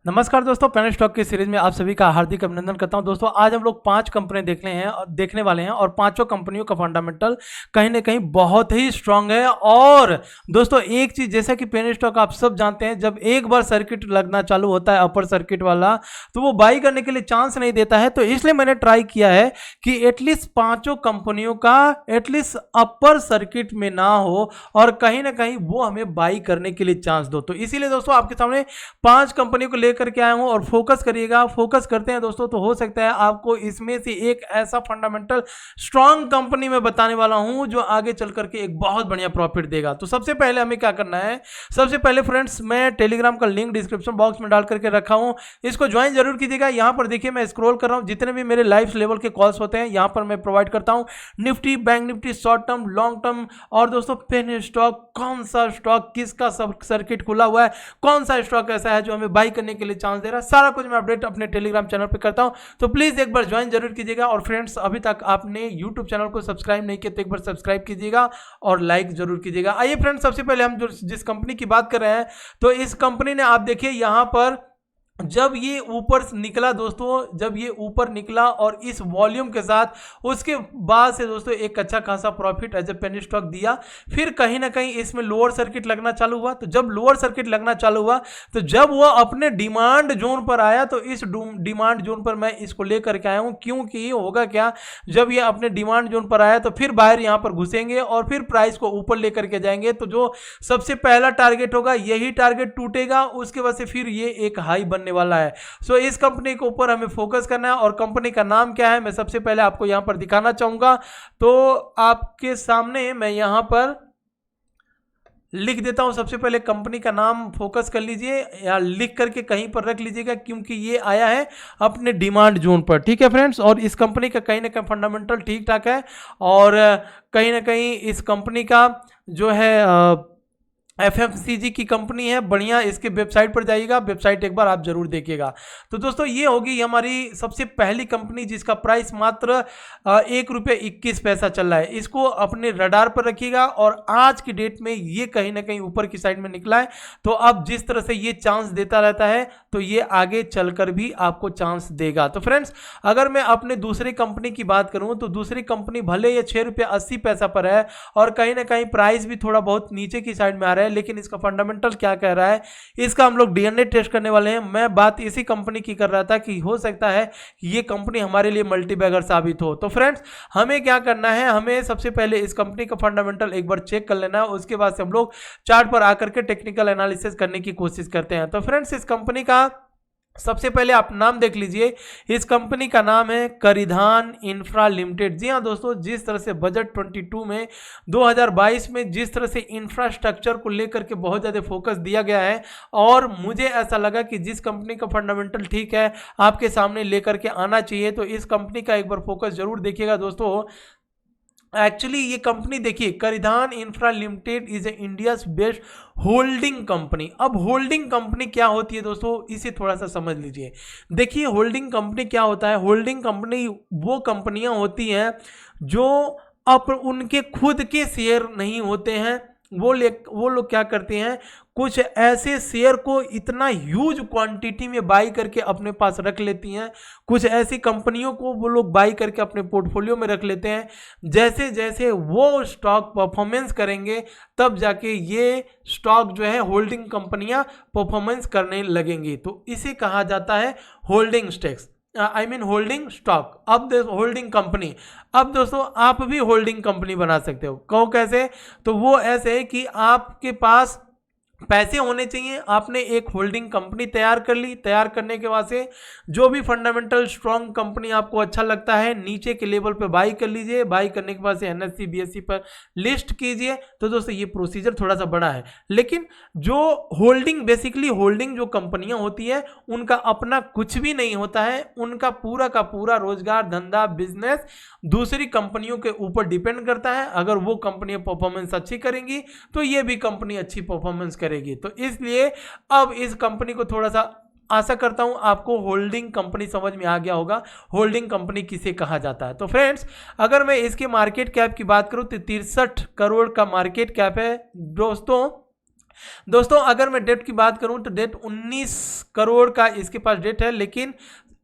नमस्कार दोस्तों, pen stock की सीरीज में आप सभी का हार्दिक अभिनंदन करता हूं। दोस्तों आज हम लोग 5 कंपनी देखने वाले हैं और पांचों कंपनियों का फंडामेंटल कहीं ना कहीं बहुत ही स्ट्रांग है। और दोस्तों एक चीज, जैसा कि पेन स्टॉक आप सब जानते हैं, जब एक बार सर्किट लगना चालू होता है अपर सर्किट वाला, तो वो बाई करने के लिए चांस नहीं देता है। तो इसलिए मैंने ट्राई किया है कि एटलीस्ट पांचों कंपनियों का एटलीस्ट अपर सर्किट में ना हो और कहीं ना कहीं वो हमें बाई करने के लिए चांस दो। तो इसीलिए दोस्तों आपके सामने 5 कंपनियों को करके आया हूं और फोकस करिएगा। फोकस करते हैं दोस्तों तो हो सकता है आपको इसमें से एक ऐसा फंडामेंटल स्ट्रांग कंपनी में बताने वाला हूं जो आगे चल करके एक बहुत बढ़िया प्रॉफिट देगा। तो सबसे पहले हमें क्या करना है, सबसे पहले फ्रेंड्स मैं टेलीग्राम का लिंक डिस्क्रिप्शन बॉक्स में डाल करके रखा हूं, इसको ज्वाइन जरूर कीजिएगा। यहां पर देखिए मैं स्क्रॉल कर रहा हूं, जितने भी मेरे लाइव लेवल के कॉल्स होते हैं यहां पर मैं प्रोवाइड करता हूं। Nifty, bank Nifty, short term, long term, और दोस्तों पेन स्टॉक, कौन सा स्टॉक किसका सर्किट खुला हुआ है, कौन सा स्टॉक ऐसा है जो हमें बाई करने के लिए चांस दे रहा है, सारा कुछ मैं अपडेट अपने टेलीग्राम चैनल पे करता हूं। तो प्लीज एक बार ज्वाइन जरूर कीजिएगा। और फ्रेंड्स अभी तक आपने यूट्यूब चैनल को सब्सक्राइब नहीं किया तो एक बार सब्सक्राइब कीजिएगा और लाइक जरूर कीजिएगा। आइए फ्रेंड्स, सबसे पहले हम जिस कंपनी की बात कर रहे हैं, तो इस कंपनी ने आप देखिए यहां पर जब ये ऊपर निकला दोस्तों, जब ये ऊपर निकला और इस वॉल्यूम के साथ उसके बाद से दोस्तों एक अच्छा खासा profit as a penny stock दिया। फिर कहीं ना कहीं इसमें लोअर सर्किट लगना चालू हुआ। तो जब लोअर सर्किट लगना चालू हुआ, तो जब वो अपने डिमांड जोन पर आया, तो इस डिमांड जोन पर मैं इसको लेकर के आया हूं, क्योंकि होगा क्या, जब ये अपने डिमांड जोन पर आया तो फिर बाहर यहां पर घुसेंगे और फिर प्राइस को ऊपर लेकर के जाएंगे। तो जो सबसे पहला टारगेट होगा यही टारगेट टूटेगा, उसके बाद से फिर ये एक हाई बनने वाला है। सो इस कंपनी के ऊपर हमें फोकस करना है। और कंपनी का नाम क्या है मैं सबसे पहले आपको यहां पर दिखाना चाहूंगा। तो आपके सामने मैं यहां पर लिख देता हूं। सबसे पहले कंपनी का नाम फोकस कर लीजिए या लिख करके कहीं पर रख लीजिएगा, क्योंकि ये आया है अपने डिमांड जोन पर। ठीक है फ्रेंड्स, और इस कंपनी का कहीं ना कहीं फंडामेंटल ठीक ठाक है और कहीं ना कहीं इस कंपनी का जो है FMCG की कंपनी है, बढ़िया। इसके वेबसाइट पर जाइएगा, वेबसाइट एक बार आप जरूर देखिएगा। तो दोस्तों ये होगी हमारी सबसे पहली कंपनी जिसका प्राइस मात्र ₹1.21 चल रहा है। इसको अपने रडार पर रखिएगा। और आज की डेट में ये कहीं ना कहीं ऊपर की साइड में निकला है। तो अब जिस तरह से ये चांस देता रहता है तो ये आगे चलकर भी आपको चांस देगा। तो फ्रेंड्स अगर मैं अपने दूसरी कंपनी की बात करूं तो दूसरी कंपनी भले ये ₹6.80 पर है और कहीं ना कहीं प्राइस भी थोड़ा बहुत नीचे की साइड में आ रहा है, लेकिन इसका फंडामेंटल क्या कह रहा है, इसका हम लोग डीएनए टेस्ट करने वाले हैं। मैं बात इसी कंपनी की कर रहा था कि हो सकता है कि ये कंपनी हमारे लिए मल्टीबैगर साबित हो। तो फ्रेंड्स हमें क्या करना है, हमें सबसे पहले इस कंपनी का फंडामेंटल एक बार चेक कर लेना है, उसके बाद से हम लोग चार्ट पर आकर के टेक्निकल एनालिसिस करने की कोशिश करते हैं। तो फ्रेंड्स इस कंपनी का सबसे पहले आप नाम देख लीजिए। इस कंपनी का नाम है करिधान इंफ्रा लिमिटेड। जी हाँ दोस्तों, जिस तरह से बजट 2022 में जिस तरह से इंफ्रास्ट्रक्चर को लेकर के बहुत ज़्यादा फोकस दिया गया है, और मुझे ऐसा लगा कि जिस कंपनी का फंडामेंटल ठीक है आपके सामने लेकर के आना चाहिए, तो इस कंपनी का एक बार फोकस जरूर देखिएगा दोस्तों। एक्चुअली ये कंपनी देखिए, Karidhan infra limited is a India's best holding company. अब होल्डिंग कंपनी क्या होती है दोस्तों, इसे थोड़ा सा समझ लीजिए। देखिए होल्डिंग कंपनी क्या होता है, होल्डिंग कंपनी वो कंपनियां होती हैं जो अब उनके खुद के शेयर नहीं होते हैं, वो लोग क्या करते हैं, कुछ ऐसे शेयर को इतना ह्यूज क्वांटिटी में बाई करके अपने पास रख लेती हैं। कुछ ऐसी कंपनियों को वो लोग बाई करके अपने पोर्टफोलियो में रख लेते हैं। जैसे जैसे वो स्टॉक परफॉर्मेंस करेंगे तब जाके ये स्टॉक जो है होल्डिंग कंपनियां परफॉर्मेंस करने लगेंगी। तो इसे कहा जाता है होल्डिंग स्टेक्स, होल्डिंग स्टॉक। अब होल्डिंग कंपनी, अब दोस्तों आप भी होल्डिंग कंपनी बना सकते हो। कहो कैसे, तो वो ऐसे है कि आपके पास पैसे होने चाहिए, आपने एक होल्डिंग कंपनी तैयार कर ली। तैयार करने के बाद से जो भी फंडामेंटल स्ट्रॉन्ग कंपनी आपको अच्छा लगता है नीचे के लेवल पे बाई कर लीजिए। बाई करने के बाद से NSE BSE पर लिस्ट कीजिए। तो दोस्तों ये प्रोसीजर थोड़ा सा बड़ा है, लेकिन जो होल्डिंग बेसिकली होल्डिंग जो कंपनियां होती है उनका अपना कुछ भी नहीं होता है। उनका पूरा का पूरा रोजगार, धंधा, बिजनेस दूसरी कंपनियों के ऊपर डिपेंड करता है। अगर वो कंपनियां परफॉर्मेंस अच्छी करेंगी तो ये भी कंपनी अच्छी परफॉर्मेंस करेगी। तो इसलिए अब इस कंपनी को थोड़ा सा, आशा करता हूं आपको होल्डिंग कंपनी समझ में आ गया होगा, होल्डिंग कंपनी किसे कहा जाता है। तो फ्रेंड्स अगर मैं इसके मार्केट कैप की बात करूं तो 63 करोड़ का मार्केट कैप है दोस्तों। दोस्तों अगर मैं डेट की बात करूं तो डेट 19 करोड़ का इसके पास डेट है, लेकिन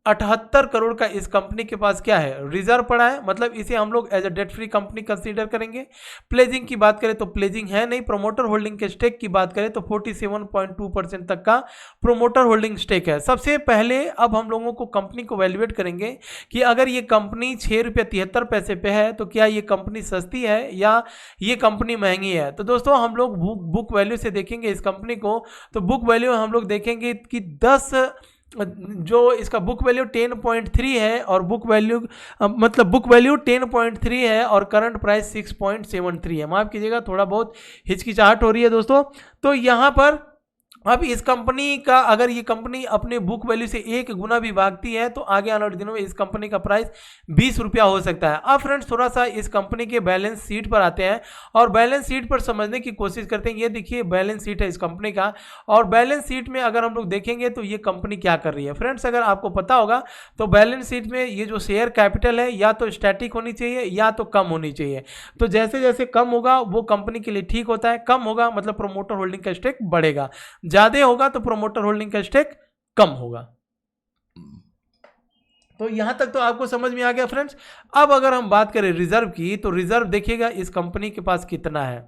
78 करोड़ का इस कंपनी के पास क्या है, रिजर्व पड़ा है, मतलब इसे हम लोग as a debt free company consider करेंगे। प्लेजिंग की बात करें तो प्लेजिंग है नहीं। प्रोमोटर होल्डिंग के स्टेक की बात करें तो 47.2% तक का प्रोमोटर होल्डिंग स्टेक है। सबसे पहले अब हम लोगों को कंपनी को वैल्यूएट करेंगे कि अगर ये कंपनी ₹6.73 पे है तो क्या ये कंपनी सस्ती है या ये कंपनी महंगी है। तो दोस्तों हम लोग बुक वैल्यू से देखेंगे इस कंपनी को, तो बुक वैल्यू हम लोग देखेंगे कि 10 जो इसका बुक वैल्यू 10.3 है और बुक वैल्यू मतलब बुक वैल्यू 10.3 है और करंट प्राइस 6.73 है। माफ कीजिएगा, थोड़ा बहुत हिचकिचाहट हो रही है दोस्तों। तो यहाँ पर अब इस कंपनी का अगर ये कंपनी अपने बुक वैल्यू से 1 गुना भी भागती है तो आगे आने वाले दिनों में इस कंपनी का प्राइस 20 रुपया हो सकता है। अब फ्रेंड्स थोड़ा सा इस कंपनी के बैलेंस शीट पर आते हैं और बैलेंस शीट पर समझने की कोशिश करते हैं। ये देखिए बैलेंस शीट है इस कंपनी का, और बैलेंस शीट में अगर हम लोग देखेंगे तो ये कंपनी क्या कर रही है। फ्रेंड्स अगर आपको पता होगा तो बैलेंस शीट में ये जो शेयर कैपिटल है या तो स्टैटिक होनी चाहिए या तो कम होनी चाहिए। तो जैसे जैसे कम होगा वो कंपनी के लिए ठीक होता है, कम होगा मतलब प्रोमोटर होल्डिंग का स्टेक बढ़ेगा, ज्यादा होगा तो प्रोमोटर होल्डिंग का स्टेक कम होगा। तो यहां तक तो आपको समझ में आ गया फ्रेंड्स। अब अगर हम बात करें रिजर्व की तो रिजर्व देखिएगा इस कंपनी के पास कितना है।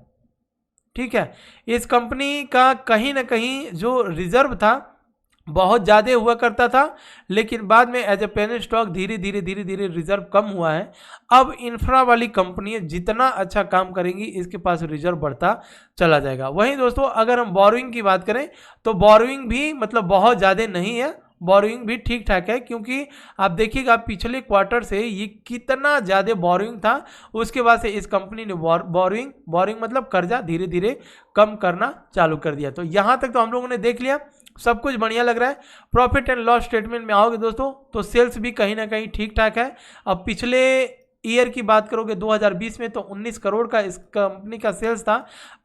ठीक है, इस कंपनी का कहीं ना कहीं जो रिजर्व था बहुत ज़्यादा हुआ करता था, लेकिन बाद में एज ए पेनी स्टॉक धीरे धीरे रिजर्व कम हुआ है। अब इंफ्रा वाली कंपनी जितना अच्छा काम करेंगी इसके पास रिजर्व बढ़ता चला जाएगा। वहीं दोस्तों अगर हम बोरोइंग की बात करें तो बोरोइंग भी मतलब बहुत ज़्यादा नहीं है, बोरोइंग भी ठीक ठाक है, क्योंकि आप देखिएगा पिछले क्वार्टर से ये कितना ज़्यादा बोरोइंग था, उसके बाद से इस कंपनी ने बोरोइंग मतलब कर्जा धीरे धीरे कम करना चालू कर दिया। तो यहाँ तक तो हम लोगों ने देख लिया, सब कुछ बढ़िया लग रहा है। प्रॉफिट एंड लॉस स्टेटमेंट में आओगे दोस्तों तो सेल्स भी कहीं ना कहीं ठीक ठाक है। अब पिछले ईयर की बात करोगे 2020 में तो 19 करोड़ का इस कंपनी का सेल्स था।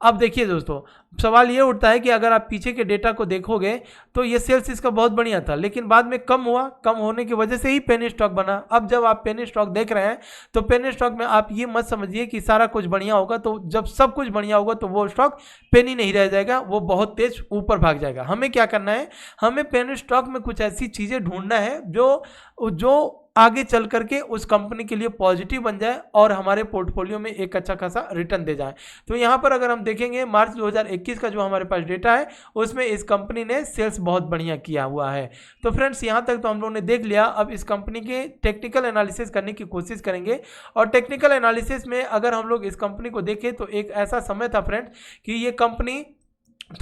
अब देखिए दोस्तों सवाल ये उठता है कि अगर आप पीछे के डेटा को देखोगे तो ये सेल्स इसका बहुत बढ़िया था, लेकिन बाद में कम हुआ, कम होने की वजह से ही पेनी स्टॉक बना। अब जब आप पेनी स्टॉक देख रहे हैं तो पेनी स्टॉक में आप ये मत समझिए कि सारा कुछ बढ़िया होगा, तो जब सब कुछ बढ़िया होगा तो वो स्टॉक पेनी नहीं रह जाएगा, वो बहुत तेज ऊपर भाग जाएगा। हमें क्या करना है, हमें पेनी स्टॉक में कुछ ऐसी चीज़ें ढूंढना है जो आगे चल करके उस कंपनी के लिए पॉजिटिव बन जाए और हमारे पोर्टफोलियो में एक अच्छा खासा रिटर्न दे जाए। तो यहाँ पर अगर हम देखेंगे मार्च 2021 का जो हमारे पास डेटा है उसमें इस कंपनी ने सेल्स बहुत बढ़िया किया हुआ है। तो फ्रेंड्स यहाँ तक तो हम लोगों ने देख लिया। अब इस कंपनी के टेक्निकल एनालिसिस करने की कोशिश करेंगे, और टेक्निकल एनालिसिस में अगर हम लोग इस कंपनी को देखें तो एक ऐसा समय था फ्रेंड्स कि ये कंपनी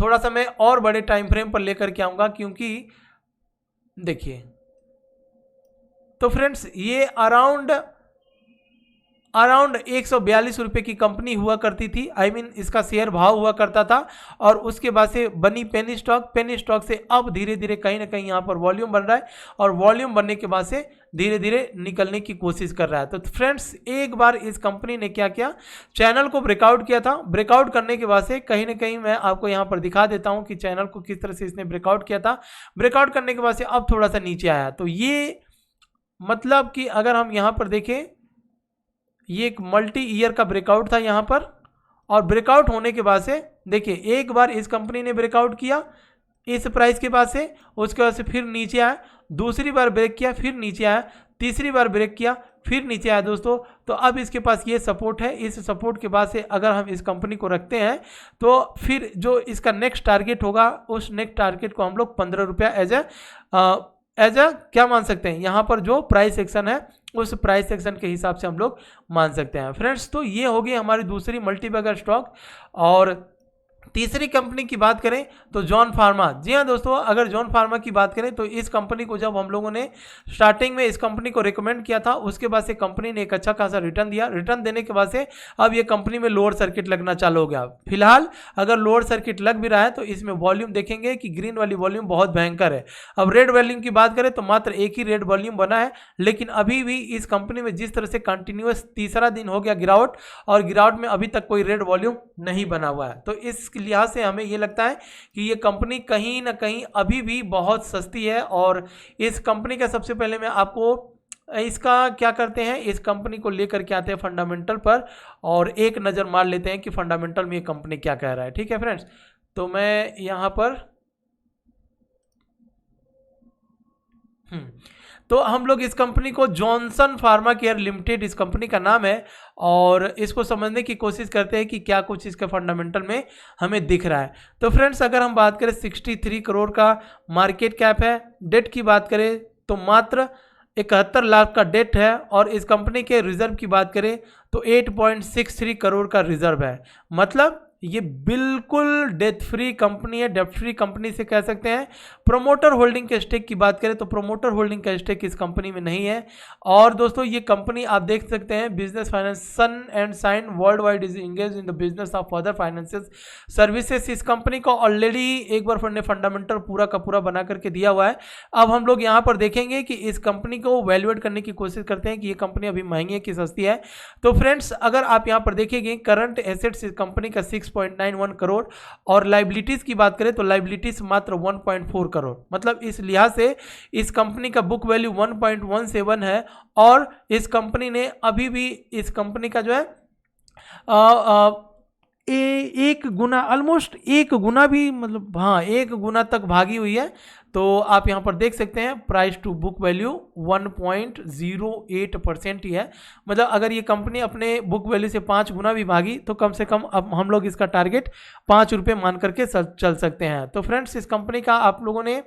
थोड़ा सा मैं और बड़े टाइम फ्रेम पर लेकर के आऊँगा, क्योंकि देखिए तो फ्रेंड्स ये अराउंड 142 रुपये की कंपनी हुआ करती थी, आई मीन इसका शेयर भाव हुआ करता था, और उसके बाद से बनी पेनी स्टॉक से अब धीरे धीरे कहीं ना कहीं यहाँ पर वॉल्यूम बन रहा है, और वॉल्यूम बनने के बाद से धीरे धीरे निकलने की कोशिश कर रहा है। तो फ्रेंड्स एक बार इस कंपनी ने क्या किया, चैनल को ब्रेकआउट किया था। ब्रेकआउट करने के बाद से कहीं ना कहीं मैं आपको यहाँ पर दिखा देता हूँ कि चैनल को किस तरह से इसने ब्रेकआउट किया था। ब्रेकआउट करने के बाद से अब थोड़ा सा नीचे आया, तो ये मतलब कि अगर हम यहाँ पर देखें ये एक मल्टी ईयर का ब्रेकआउट था यहाँ पर, और ब्रेकआउट होने के बाद से देखिए एक बार इस कंपनी ने ब्रेकआउट किया इस प्राइस के बाद से, उसके बाद से फिर नीचे आया, दूसरी बार ब्रेक किया फिर नीचे आया, तीसरी बार ब्रेक किया फिर नीचे आया दोस्तों। तो अब इसके पास ये सपोर्ट है, इस सपोर्ट के बाद से अगर हम इस कंपनी को रखते हैं तो फिर जो इसका नेक्स्ट टारगेट होगा उस नेक्स्ट टारगेट को हम लोग 15 रुपया एज अ क्या मान सकते हैं, यहाँ पर जो प्राइस सेक्शन है उस प्राइस सेक्शन के हिसाब से हम लोग मान सकते हैं फ्रेंड्स। तो ये होगी हमारी दूसरी मल्टीबैगर स्टॉक। और तीसरी कंपनी की बात करें तो जॉन फार्मा। जी हाँ दोस्तों, अगर जॉन फार्मा की बात करें तो इस कंपनी को जब हम लोगों ने स्टार्टिंग में इस कंपनी को रिकमेंड किया था उसके बाद से कंपनी ने एक अच्छा खासा रिटर्न दिया। रिटर्न देने के बाद से अब ये कंपनी में लोअर सर्किट लगना चालू हो गया। फिलहाल अगर लोअर सर्किट लग भी रहा है तो इसमें वॉल्यूम देखेंगे कि ग्रीन वाली वॉल्यूम बहुत भयंकर है। अब रेड वॉल्यूम की बात करें तो मात्र एक ही रेड वॉल्यूम बना है, लेकिन अभी भी इस कंपनी में जिस तरह से कंटिन्यूअस तीसरा दिन हो गया गिरावट, और गिरावट में अभी तक कोई रेड वॉल्यूम नहीं बना हुआ है। तो इस लिहाज से हमें ये लगता है कि ये कंपनी कहीं ना कहीं अभी भी बहुत सस्ती है। और इस कंपनी का सबसे पहले मैं आपको इसका क्या करते हैं, इस कंपनी को लेकर के आते हैं फंडामेंटल पर और एक नज़र मार लेते हैं कि फंडामेंटल में ये कंपनी क्या कह रहा है। ठीक है फ्रेंड्स, तो मैं यहाँ पर तो हम लोग इस कंपनी को जॉनसन फार्मा केयर लिमिटेड इस कंपनी का नाम है, और इसको समझने की कोशिश करते हैं कि क्या कुछ इसके फंडामेंटल में हमें दिख रहा है। तो फ्रेंड्स, अगर हम बात करें 63 करोड़ का मार्केट कैप है, डेट की बात करें तो मात्र 71 लाख का डेट है, और इस कंपनी के रिजर्व की बात करें तो 8.63 करोड़ का रिजर्व है। मतलब ये बिल्कुल डेथ फ्री कंपनी है, डेट फ्री कंपनी से कह सकते हैं। प्रोमोटर होल्डिंग के स्टेक की बात करें तो प्रोमोटर होल्डिंग का स्टेक इस कंपनी में नहीं है। और दोस्तों, ये कंपनी आप देख सकते हैं business finance sun and sign world wide is engage in the business of other financial services. इस कंपनी को ऑलरेडी एक बार ने फंडामेंटल पूरा का पूरा बना करके दिया हुआ है। अब हम लोग यहाँ पर देखेंगे कि इस कंपनी को वैल्यूएट करने की कोशिश करते हैं कि ये कंपनी अभी महंगी है कि सस्ती है। तो फ्रेंड्स, अगर आप यहाँ पर देखेंगे करंट एसेट्स इस कंपनी का 6.91 करोड़, और लाइबिलिटीज की बात करें तो लाइबिलिटीज मात्र 1.4 करोड़। मतलब इस लिहाज से इस कंपनी का बुक वैल्यू 1.17 है, और इस कंपनी ने अभी भी इस कंपनी का जो है एक गुना, ऑलमोस्ट एक गुना भी, मतलब हाँ, एक गुना तक भागी हुई है। तो आप यहाँ पर देख सकते हैं प्राइस टू बुक वैल्यू 1.08% ही है। मतलब अगर ये कंपनी अपने बुक वैल्यू से 5 गुना भी भागी तो कम से कम अब हम लोग इसका टारगेट 5 रुपये मान करके चल सकते हैं। तो फ्रेंड्स, इस कंपनी का आप लोगों ने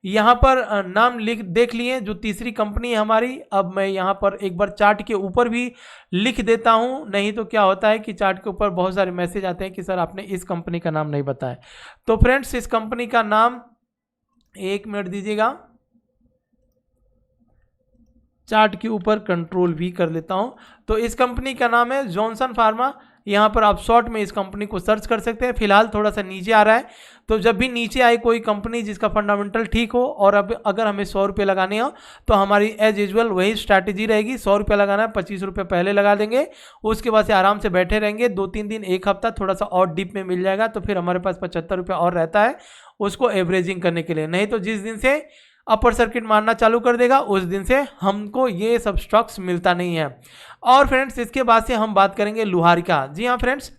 यहाँ पर नाम देख लिए जो तीसरी कंपनी है हमारी। अब मैं यहाँ पर एक बार चार्ट के ऊपर भी लिख देता हूँ, नहीं तो क्या होता है कि चार्ट के ऊपर बहुत सारे मैसेज आते हैं कि सर आपने इस कंपनी का नाम नहीं बताया। तो फ्रेंड्स, इस कंपनी का नाम, एक मिनट दीजिएगा, चार्ट के ऊपर कंट्रोल भी कर लेता हूँ। तो इस कंपनी का नाम है जॉनसन फार्मा। यहाँ पर आप शॉर्ट में इस कंपनी को सर्च कर सकते हैं। फिलहाल थोड़ा सा नीचे आ रहा है, तो जब भी नीचे आए कोई कंपनी जिसका फंडामेंटल ठीक हो, और अब अगर हमें 100 रुपये लगाने हो तो हमारी एज यूजुअल वही स्ट्रैटेजी रहेगी। 100 रुपये लगाना है, 25 रुपये पहले लगा देंगे, उसके बाद से आराम से बैठे रहेंगे 2-3 दिन, एक हफ्ता थोड़ा सा और डीप में मिल जाएगा, तो फिर हमारे पास 75 रुपये और रहता है उसको एवरेजिंग करने के लिए। नहीं तो जिस दिन से अपर सर्किट मारना चालू कर देगा उस दिन से हमको ये सब स्टॉक्स मिलता नहीं है। और फ्रेंड्स, इसके बाद से हम बात करेंगे लुहारिका। जी हाँ फ्रेंड्स,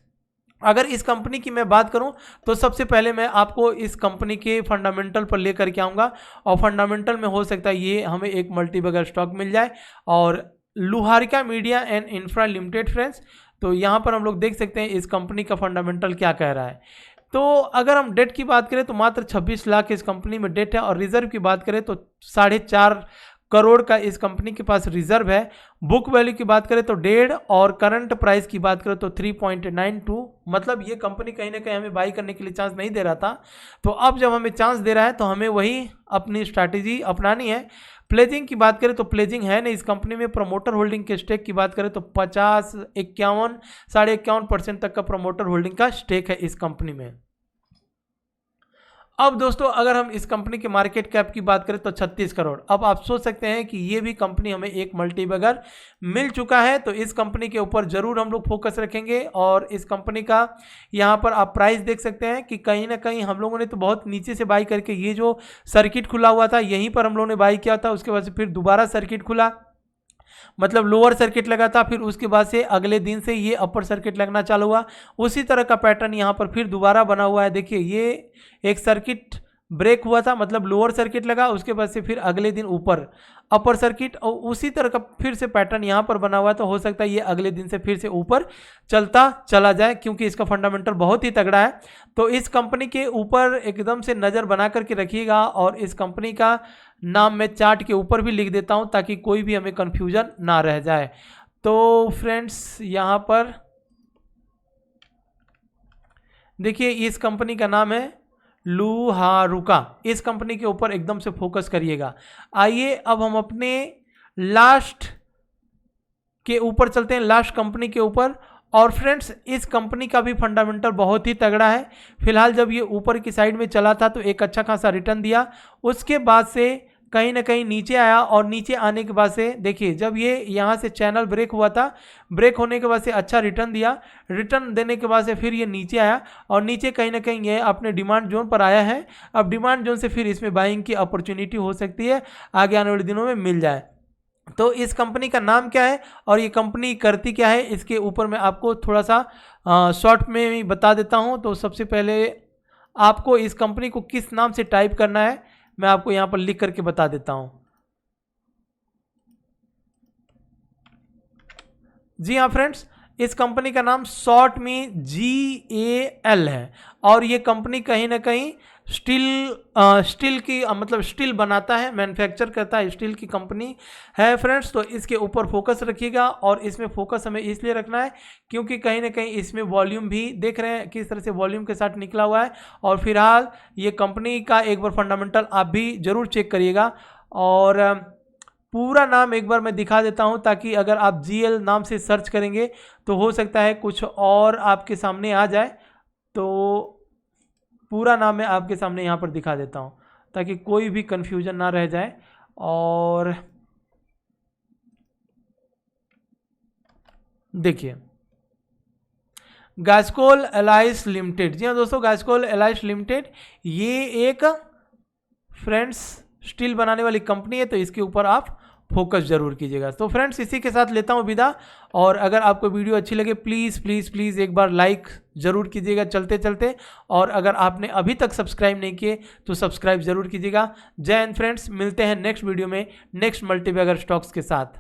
अगर इस कंपनी की मैं बात करूं तो सबसे पहले मैं आपको इस कंपनी के फंडामेंटल पर लेकर के आऊँगा, और फंडामेंटल में हो सकता है ये हमें एक मल्टी बगर स्टॉक मिल जाए। और Luharika media and infra limited friends, तो यहाँ पर हम लोग देख सकते हैं इस कंपनी का फंडामेंटल क्या कह रहा है। तो अगर हम डेट की बात करें तो मात्र 26 लाख इस कंपनी में डेट है, और रिजर्व की बात करें तो 4.5 करोड़ का इस कंपनी के पास रिजर्व है। बुक वैल्यू की बात करें तो 1.5, और करंट प्राइस की बात करें तो 3.92। मतलब ये कंपनी कहीं ना कहीं हमें बाई करने के लिए चांस नहीं दे रहा था, तो अब जब हमें चांस दे रहा है तो हमें वही अपनी स्ट्रैटेजी अपनानी है। प्लेजिंग की बात करें तो प्लेजिंग है नहीं इस कंपनी में। प्रमोटर होल्डिंग के स्टेक की बात करें तो 50, 51, 51.5% तक का प्रमोटर होल्डिंग का स्टेक है इस कंपनी में। अब दोस्तों, अगर हम इस कंपनी के मार्केट कैप की बात करें तो 36 करोड़। अब आप सोच सकते हैं कि ये भी कंपनी हमें एक मल्टी बगर मिल चुका है, तो इस कंपनी के ऊपर जरूर हम लोग फोकस रखेंगे। और इस कंपनी का यहाँ पर आप प्राइस देख सकते हैं कि कहीं ना कहीं हम लोगों ने तो बहुत नीचे से बाई करके, ये जो सर्किट खुला हुआ था यहीं पर हम लोगों ने बाई किया था, उसके बाद से फिर दोबारा सर्किट खुला, मतलब लोअर सर्किट लगा था, फिर उसके बाद से अगले दिन से ये अपर सर्किट लगना चालू हुआ। उसी तरह का पैटर्न यहाँ पर फिर दोबारा बना हुआ है। देखिए, ये एक सर्किट ब्रेक हुआ था, मतलब लोअर सर्किट लगा, उसके बाद से फिर अगले दिन ऊपर अपर सर्किट, और उसी तरह का फिर से पैटर्न यहाँ पर बना हुआ है। तो हो सकता है ये अगले दिन से फिर से ऊपर चलता चला जाए, क्योंकि इसका फंडामेंटल बहुत ही तगड़ा है। तो इस कंपनी के ऊपर एकदम से नज़र बना करके रखिएगा, और इस कंपनी का नाम मैं चार्ट के ऊपर भी लिख देता हूँ ताकि कोई भी हमें कन्फ्यूजन ना रह जाए। तो फ्रेंड्स, यहाँ पर देखिए, इस कंपनी का नाम है लुहारुका। इस कंपनी के ऊपर एकदम से फोकस करिएगा। आइए अब हम अपने लास्ट के ऊपर चलते हैं, लास्ट कंपनी के ऊपर। और फ्रेंड्स, इस कंपनी का भी फंडामेंटल बहुत ही तगड़ा है। फिलहाल जब ये ऊपर की साइड में चला था तो एक अच्छा खासा रिटर्न दिया, उसके बाद से कहीं ना कहीं नीचे आया, और नीचे आने के बाद से देखिए, जब ये यहाँ से चैनल ब्रेक हुआ था, ब्रेक होने के बाद से अच्छा रिटर्न दिया, रिटर्न देने के बाद से फिर ये नीचे आया, और नीचे कहीं ना कहीं ये अपने डिमांड जोन पर आया है। अब डिमांड जोन से फिर इसमें बाइंग की अपॉर्चुनिटी हो सकती है, आगे आने वाले दिनों में मिल जाए। तो इस कंपनी का नाम क्या है और ये कंपनी करती क्या है, इसके ऊपर मैं आपको थोड़ा सा शॉर्ट में बता देता हूँ। तो सबसे पहले आपको इस कंपनी को किस नाम से टाइप करना है मैं आपको यहां पर लिख करके बता देता हूं। जी हाँ फ्रेंड्स, इस कंपनी का नाम शॉर्ट में GAL है और ये कंपनी कहीं ना कहीं स्टील की मतलब स्टील बनाता है, मैन्युफैक्चर करता है, स्टील की कंपनी है फ्रेंड्स। तो इसके ऊपर फोकस रखिएगा और इसमें फोकस हमें इसलिए रखना है क्योंकि कहीं ना कहीं इसमें वॉल्यूम भी देख रहे हैं किस तरह से वॉल्यूम के साथ निकला हुआ है। और फिलहाल ये कंपनी का एक बार फंडामेंटल आप भी जरूर चेक करिएगा और पूरा नाम एक बार मैं दिखा देता हूं ताकि अगर आप GL नाम से सर्च करेंगे तो हो सकता है कुछ और आपके सामने आ जाए। तो पूरा नाम मैं आपके सामने यहां पर दिखा देता हूं ताकि कोई भी कंफ्यूजन ना रह जाए। और देखिए, गैस्कोल एलाइस लिमिटेड, जी हाँ दोस्तों, गैस्कोल एलाइस लिमिटेड ये एक फ्रेंड्स स्टील बनाने वाली कंपनी है, तो इसके ऊपर आप फोकस जरूर कीजिएगा। तो फ्रेंड्स इसी के साथ लेता हूं विदा, और अगर आपको वीडियो अच्छी लगे प्लीज़ प्लीज़ प्लीज़ एक बार लाइक ज़रूर कीजिएगा चलते चलते, और अगर आपने अभी तक सब्सक्राइब नहीं किए तो सब्सक्राइब जरूर कीजिएगा। जय हिंद फ्रेंड्स, मिलते हैं नेक्स्ट वीडियो में नेक्स्ट मल्टीबैगर स्टॉक्स के साथ।